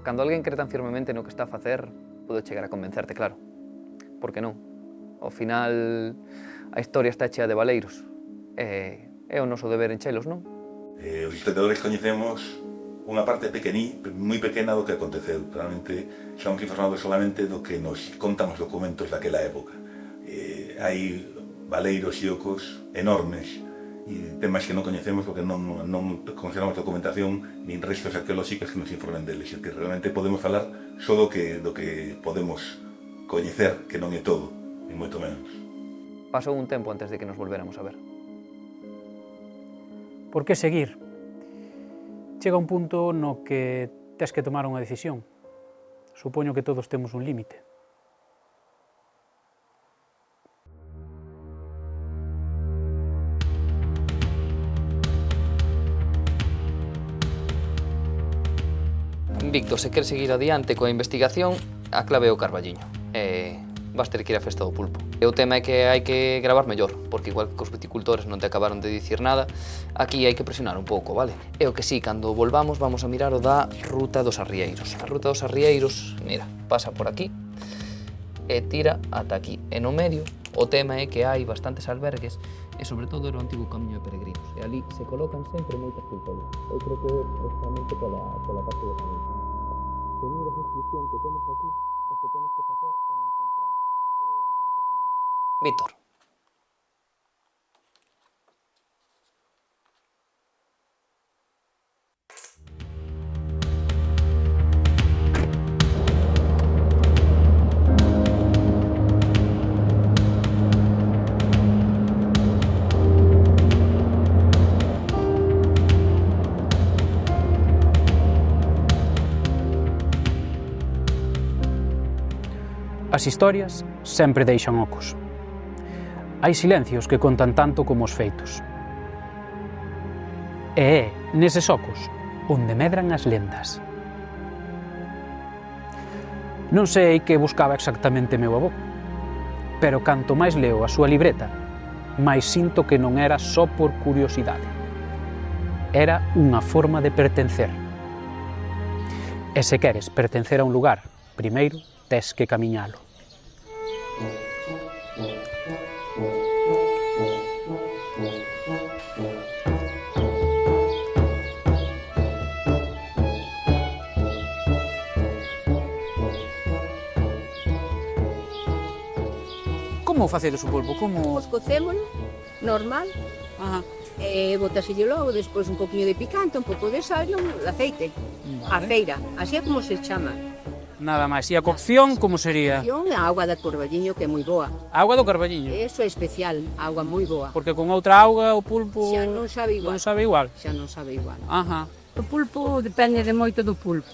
Cando alguén cree tan firmemente no que está a facer, pode chegar a convencerte, claro. Por que non? Ao final, a historia está chea de valeiros. É o noso deber enchelos, non? Os historiadores coñecemos unha parte moi pequena do que aconteceu. Realmente somos informados solamente do que nos contan os documentos daquela época. Hai valeiros e ocos enormes e temas que non coñecemos porque non consideramos documentación nin restos arqueolóxicos que nos informen deles, e que realmente podemos falar só do que podemos coñecer, que non é todo, ni moito menos. Pasou un tempo antes de que nos volvéramos a ver. Por que seguir? Chega un punto no que tes que tomar unha decisión. Supoño que todos temos un límite. Víctor, se queres seguir adiante coa investigación, a clave é o Carballiño. Vas ter que ir á festa do pulpo. E o tema é que hai que gravar mellor, porque igual que os viticultores non te acabaron de dicir nada, aquí hai que presionar un pouco, vale? E o que sí, cando volvamos vamos a mirar o da Ruta dos Arrieiros. A Ruta dos Arrieiros, mira, pasa por aquí e tira ata aquí. E no medio, o tema é que hai bastantes albergues e sobre todo era o antigo camiño de peregrinos. E ali se colocan sempre moitas culturas. Eu creo que é precisamente pola parte do camiño. Seguir a descripción que temos aquí, o que temos que facer é encontrar a parte romana. Víctor. As historias sempre deixan ocos. Hai silencios que contan tanto como os feitos. E é neses ocos onde medran as lendas. Non sei que buscaba exactamente meu avó, pero canto máis leo a súa libreta, máis sinto que non era só por curiosidade. Era unha forma de pertencer. E se queres pertencer a un lugar, primeiro tes que camiñalo. Como facedes o pulpo? Como... Os cocémolo, normal, botaselle logo, despois un poquinho de picante, un pouco de sal e aceite, a feira, así é como se chama. Nada máis. E a cocción, como sería? A auga da Carballiño, que é moi boa. A auga do Carballiño? Eso é especial, auga moi boa. Porque con outra auga o pulpo... Xa non sabe igual. Non sabe igual? Xa non sabe igual. Ajá. O pulpo depende de moito do pulpo.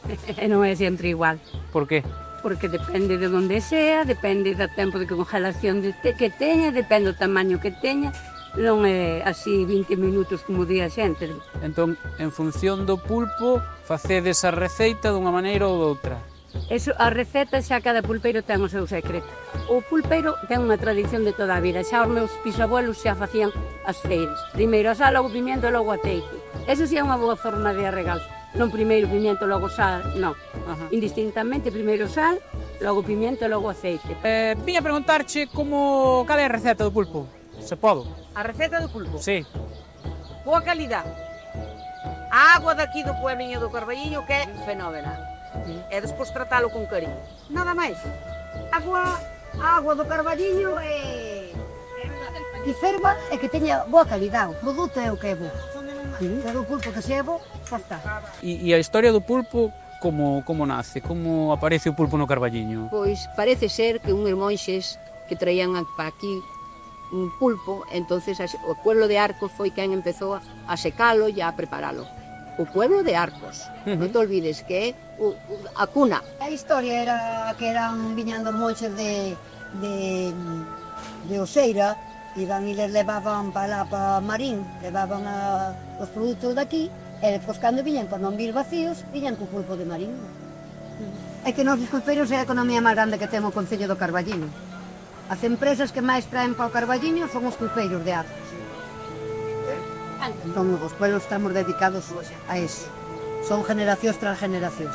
E non é sempre igual. Por qué? Porque depende de onde sea, depende do tempo de congelación que teña, depende do tamaño que teña. Non é así 20 minutos como di a xente. Entón, en función do pulpo, facedes a receita dunha maneira ou doutra? Eso, a receta xa cada pulpeiro ten o seu secreto. O pulpeiro ten unha tradición de toda a vida. Xa os meus bisabuelos xa facían as feiras. Primeiro a sal, logo pimiento, logo aceite. Eso xa é unha boa forma de arregar. Non primeiro pimiento, logo sal, non. Indistintamente, primeiro sal, logo pimiento, logo aceite. Viña a preguntarche cal é a receta do pulpo, se podo. A receta do pulpo? Sí. Boa calidade. A agua daqui do puebliño do Carballiño que é fenómena. E despois tratalo con cariño. Nada máis. A agua do Carballiño é... que ferva e que teña boa calidade. O produto é o que é bo. Pero o pulpo que se é bo, xa está. E a historia do pulpo, como nace? Como aparece o pulpo no Carballiño? Pois parece ser que uns monxes que traían para aquí un pulpo, entonces o pueblo de Arcos foi quen empezou a secalo e a preparalo. O pueblo de Arcos, non te olvides que é a cuna. A historia era que viñando monxes de Oseira, iban e les levaban para Marín, levaban os produtos daqui, e depois cando viñan por non vir vacíos, viñan co pulpo de Marín. É que nos pulpeiros é a economía máis grande que temos o Concello do Carballiño. As empresas que máis traen para o Carballiño son os pulpeiros de Arcos. Entón, os pueblos estamos dedicados a eso. Son generacións tras generacións.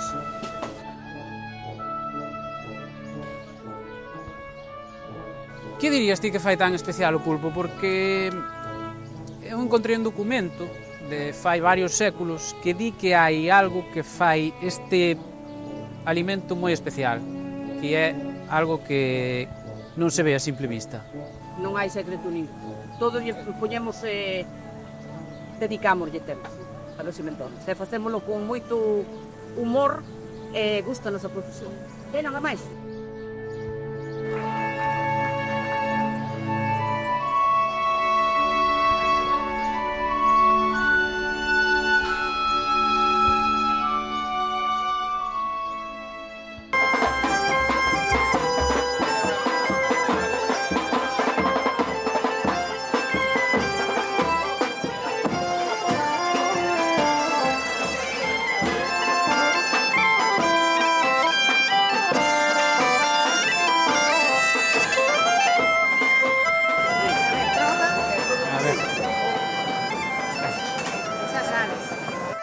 Que dirías ti que fai tan especial o pulpo? Porque eu encontrei un documento de fai varios séculos que di que hai algo que fai este alimento moi especial, que é algo que non se ve a simple vista. Non hai secreto ningún. Todo lle poñemos dedicámoslle tempo a los inventores. E facémolo con moito humor e gusta a nosa profesión. E nada máis.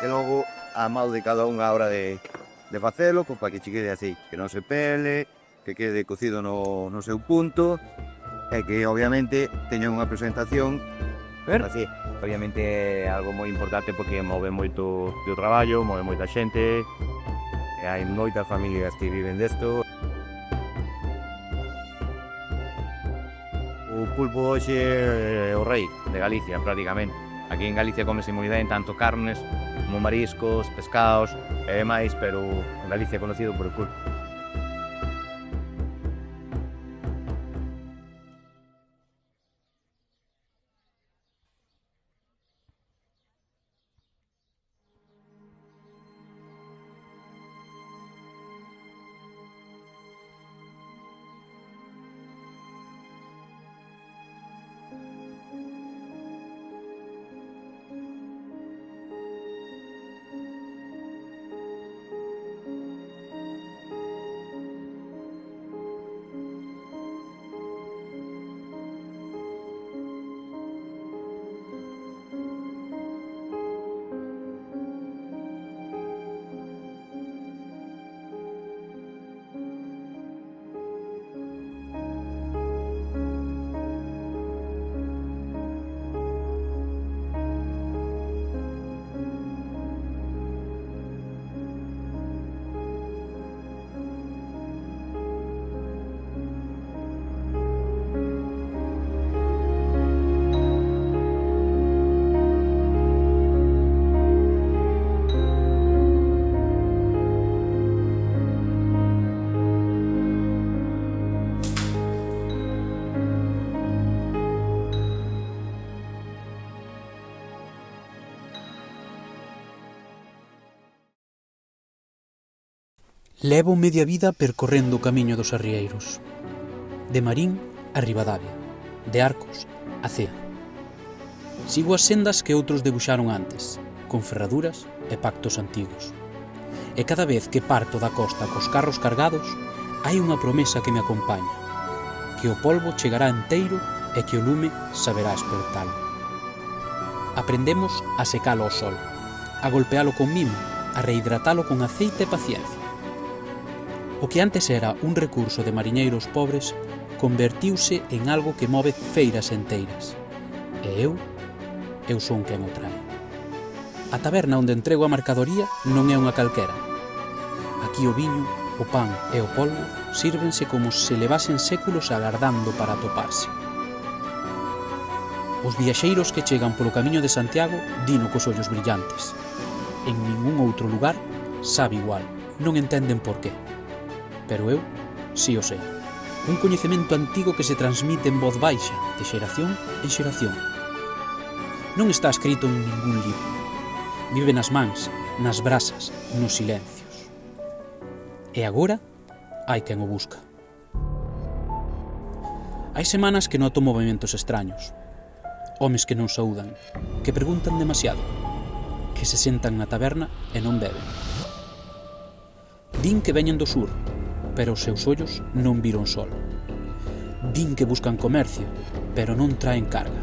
E logo a mal de cada unha hora de facelo, pois para que che quede así, que non se pele, que quede cocido no seu punto e que obviamente teña unha presentación así. Obviamente é algo moi importante porque move moito o traballo, move moita xente, e hai moitas familias que viven desto. O pulpo hoxe é o rei de Galicia, prácticamente. Aquí en Galicia comese moi ben tanto carnes como mariscos, pescados e demais, pero Galicia é conocido por o pulpo. Levo media vida percorrendo o camiño dos arrieiros. De Marín a Ribadavia, de Arcos a Cea. Sigo as sendas que outros debuxaron antes, con ferraduras e pactos antigos. E cada vez que parto da costa cos carros cargados, hai unha promesa que me acompaña, que o polvo chegará enteiro e que o lume saberá espertalo. Aprendemos a secalo ao sol, a golpealo con mimo, a rehidratalo con aceite e paciencia. O que antes era un recurso de mariñeiros pobres convertiuse en algo que move feiras enteiras. E eu son quen o trae. A taberna onde entrego a mercadoría non é unha calquera. Aquí o viño, o pan e o polvo sírvense como se levasen séculos agardando para atoparse. Os viaxeiros que chegan polo camiño de Santiago dino cos ollos brillantes. En ningún outro lugar sabe igual, non entenden por qué. Pero eu si o sei. Un coñecemento antigo que se transmite en voz baixa, de xeración en xeración. Non está escrito en ningún libro. Vive nas mans, nas brasas, nos silencios. E agora hai quen o busca. Hai semanas que noto movimentos extraños. Homes que non saúdan, que preguntan demasiado, que se sentan na taberna e non beben. Din que veñen do sur, pero os seus ollos non viron sol. Din que buscan comercio, pero non traen carga.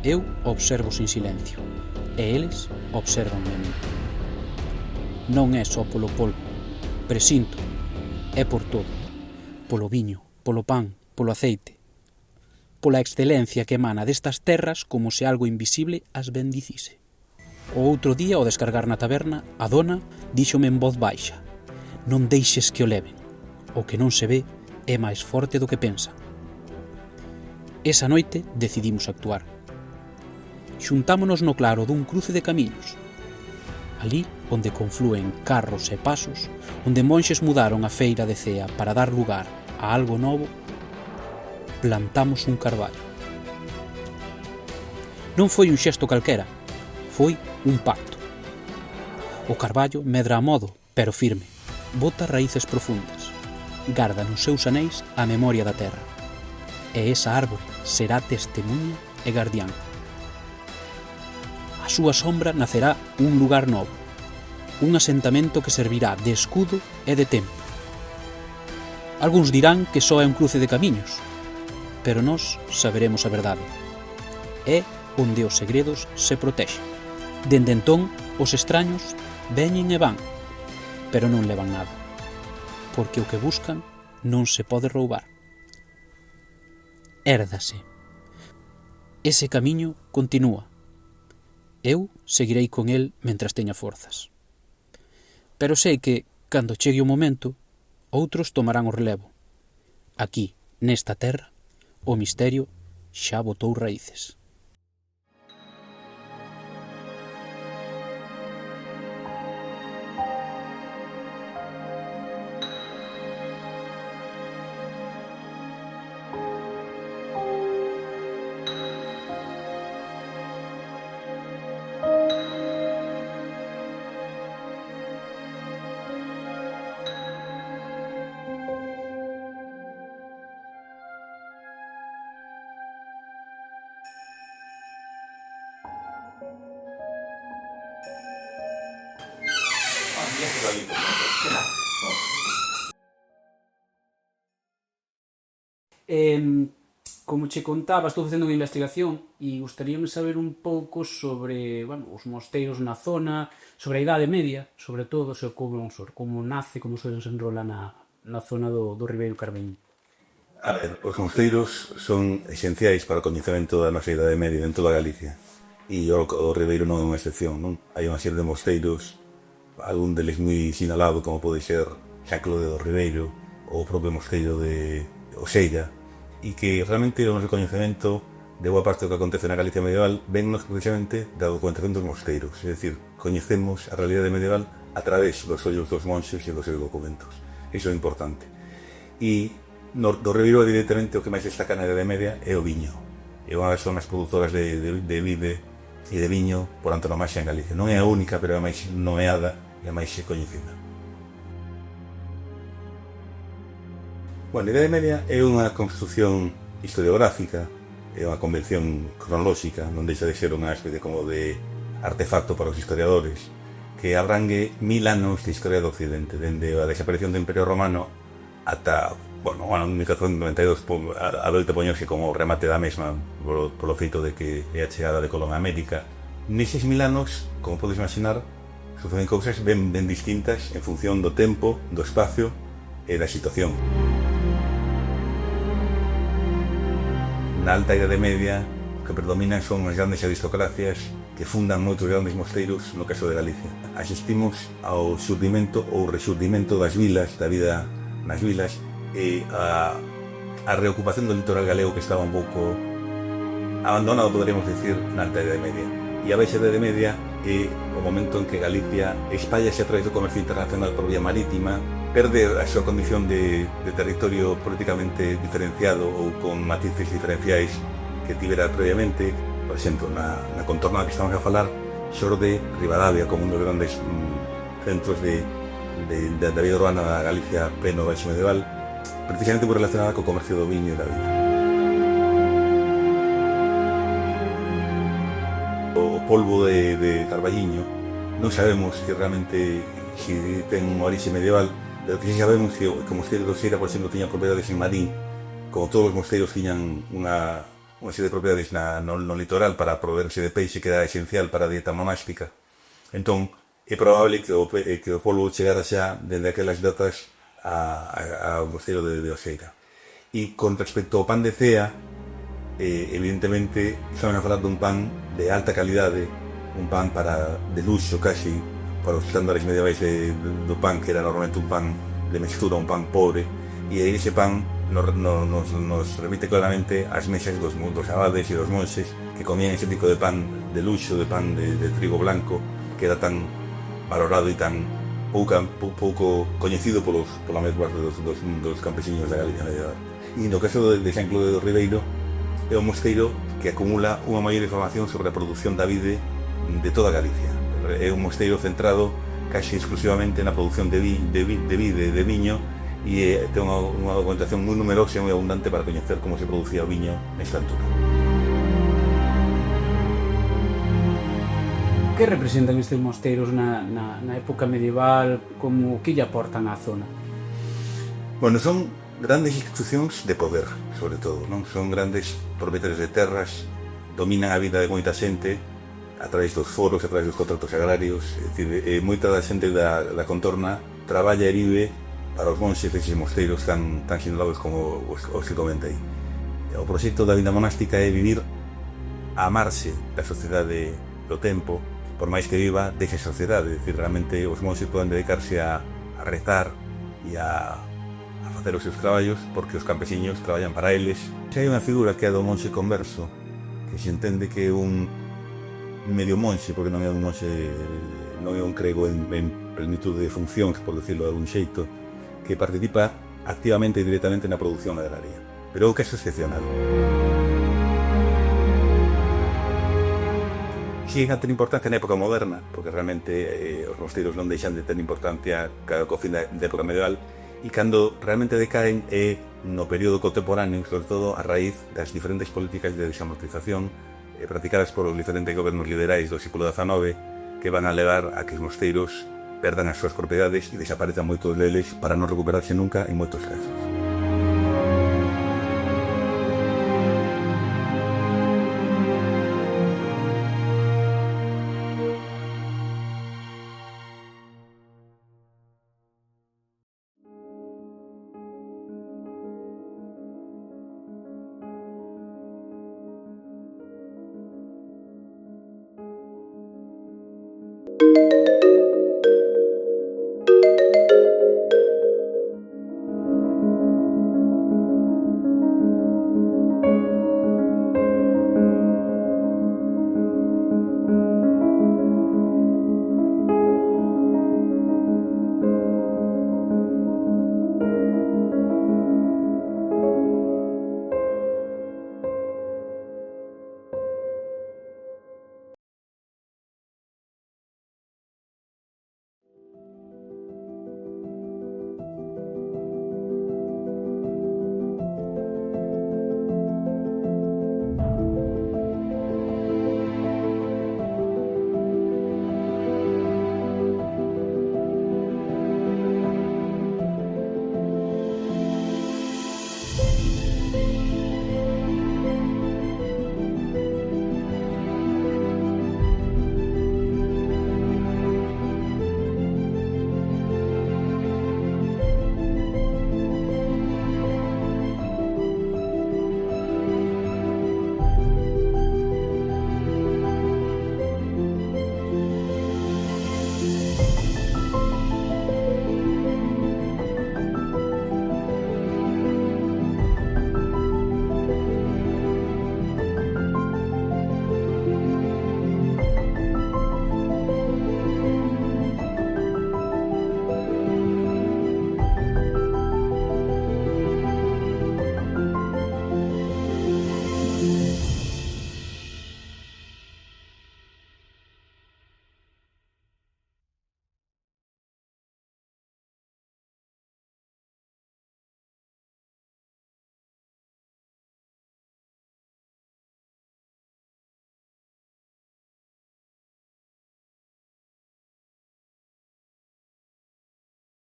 Eu observo sin silencio, e eles observanme a mí. non é só polo polvo, presinto, é por todo, polo viño, polo pan, polo aceite, pola excelencia que emana destas terras como se algo invisible as bendicise. O outro día, ao descargar na taberna, a dona díxome en voz baixa: non deixes que o leven, o que non se ve é máis forte do que pensa. Esa noite decidimos actuar. Xuntámonos no claro dun cruce de camiños. Alí, onde conflúen carros e pasos, onde monxes mudaron a feira de Cea para dar lugar a algo novo, plantamos un carballo. Non foi un xesto calquera, foi un pacto. O carballo medra a modo, pero firme, bota raíces profundas, garda nos seus anéis a memoria da terra, e esa árbore será testemunha e guardián. A súa sombra nacerá un lugar novo, un asentamento que servirá de escudo e de templo. Algúns dirán que só é un cruce de camiños, pero nós saberemos a verdade. É onde os segredos se protexen. Dende entón, os extraños veñen e van, pero non levan nada, porque o que buscan non se pode roubar. Hérdase. Ese camiño continúa. Eu seguirei con el mentras teña forzas. Pero sei que, cando chegue o momento, outros tomarán o relevo. Aquí, nesta terra, o misterio xa botou raíces. Como che contaba, estou facendo unha investigación e gustaríame saber un pouco sobre os mosteiros na zona, sobre a Idade Media, sobre todo, como nace, como se desenrola na zona do Ribeiro Carballiño. A ver, os mosteiros son esenciais para o coñecemento da nosa Idade Media en toda Galicia. E o Ribeiro non é unha excepción, non? Hai unha serie de mosteiros, algún deles moi sinalado, como pode ser San Clode do Ribeiro, ou o propio mosteiro de Oseira, e que realmente o noso coñecemento de boa parte do que acontece na Galicia medieval vennos precisamente da documentación dos mosteiros, é dicir, coñecemos a realidade medieval a través dos ollos dos monxes e dos seus documentos. Iso é importante. E do Ribeiro, evidentemente, o que máis destaca na Idade Media é o viño. É unha das zonas produtoras de vide e de viño por antonomasia en Galicia. Non é a única, pero é a máis nomeada e a máis coñecida. Bueno, a Idade Media é unha construción historiográfica, é unha convención cronolóxica, non deixa de ser unha especie como de artefacto para os historiadores, que abrangue 1000 anos de historia do Occidente, dende a desaparición do Imperio Romano ata, bueno, o ano 1492, a volta poñose como remate da mesma polo feito de que é a chegada de Colón a América. Neses 1000 anos, como podes imaginar, suceden cousas ben distintas en función do tempo, do espacio e da situación. Na Alta Idade Media, o que predominan son as grandes aristocracias que fundan moitos grandes mosteiros, no caso de Galicia. Asistimos ao xurdimento ou rexurdimento das vilas, da vida nas vilas, e a reocupación do litoral galego que estaba un pouco abandonado, poderíamos decir, na Alta Idade Media. E a Baixa Idade Media é o momento en que Galicia espállase a través do comercio internacional por vía marítima, perde a súa condición de territorio políticamente diferenciado ou con matices diferenciais que tivera previamente. Por exemplo, na contorna que estamos a falar, xorde Ribadavia como un dos grandes centros da vida urbana da Galicia pleno baixo medieval, precisamente moi relacionada co comercio do viño e da vida. O polvo de Carballiño non sabemos que realmente si ten unha orixe medieval, pero que si sabemos que o mosteiro de Oseira, por exemplo, tiña propiedades en Marín, como todos os mosteiros tiñan unha serie de propiedades no litoral para proveerse de peixe que era esencial para a dieta monástica. Entón, é probable que o polvo chegara xa dende aquelas datas ao mosteiro de Oseira. E con respecto ao pan de cea, evidentemente estamos a falar dun pan de alta calidade, un pan de luxo casi, para os estándares medievais do pan, que era normalmente un pan de mixtura, un pan pobre, e ese pan nos remite claramente ás mesas dos abades e dos monxes que comían ese tipo de pan de luxo, de pan de trigo blanco, que era tan valorado e tan pouco coñecido pola mesma dos campesiños da Galicia medieval. E no caso de San Clodo do Ribeiro, é un mosteiro que acumula unha maior información sobre a produción da vide de toda Galicia. É un mosteiro centrado casi exclusivamente na produción de vide, de viño, e ten unha documentación moi numerosa e moi abundante para coñecer como se producía o viño nesta altura. Que representan estes mosteiros na época medieval? Como que lle aportan á zona? Bueno, son grandes institucións de poder, sobre todo, non? Son grandes propietarios de terras, dominan a vida de moita xente a través dos foros, a través dos contratos agrarios. É dicir, moita da xente da contorna traballa e vive para os monxes desses mosteiros tan sinalados como os que comentei. O proxecto da vida monástica é vivir a marxe da sociedade do tempo, por máis que viva desa sociedade. É dicir, realmente os monxes poden dedicarse a rezar e a facer os seus traballos, porque os campesiños traballan para eles. Xa hai unha figura que é do monxe converso, que se entende que é un medio monxe, porque non é un monxe, non é un crego en plenitude de funcións, por decirlo de algún xeito, que participa activamente e directamente na produción agraria. Pero é un caso excepcional. Siguen a ter importancia na época moderna, porque realmente os mosteiros non deixan de ter importancia cada fin da época medieval, e cando realmente decaen é no período contemporáneo, sobre todo a raíz das diferentes políticas de desamortización practicadas por os diferentes gobernos liberais do século XIX, que van a levar a que os mosteiros perdan as súas propiedades e desaparezan moitos deles para non recuperarse nunca en moitos casos.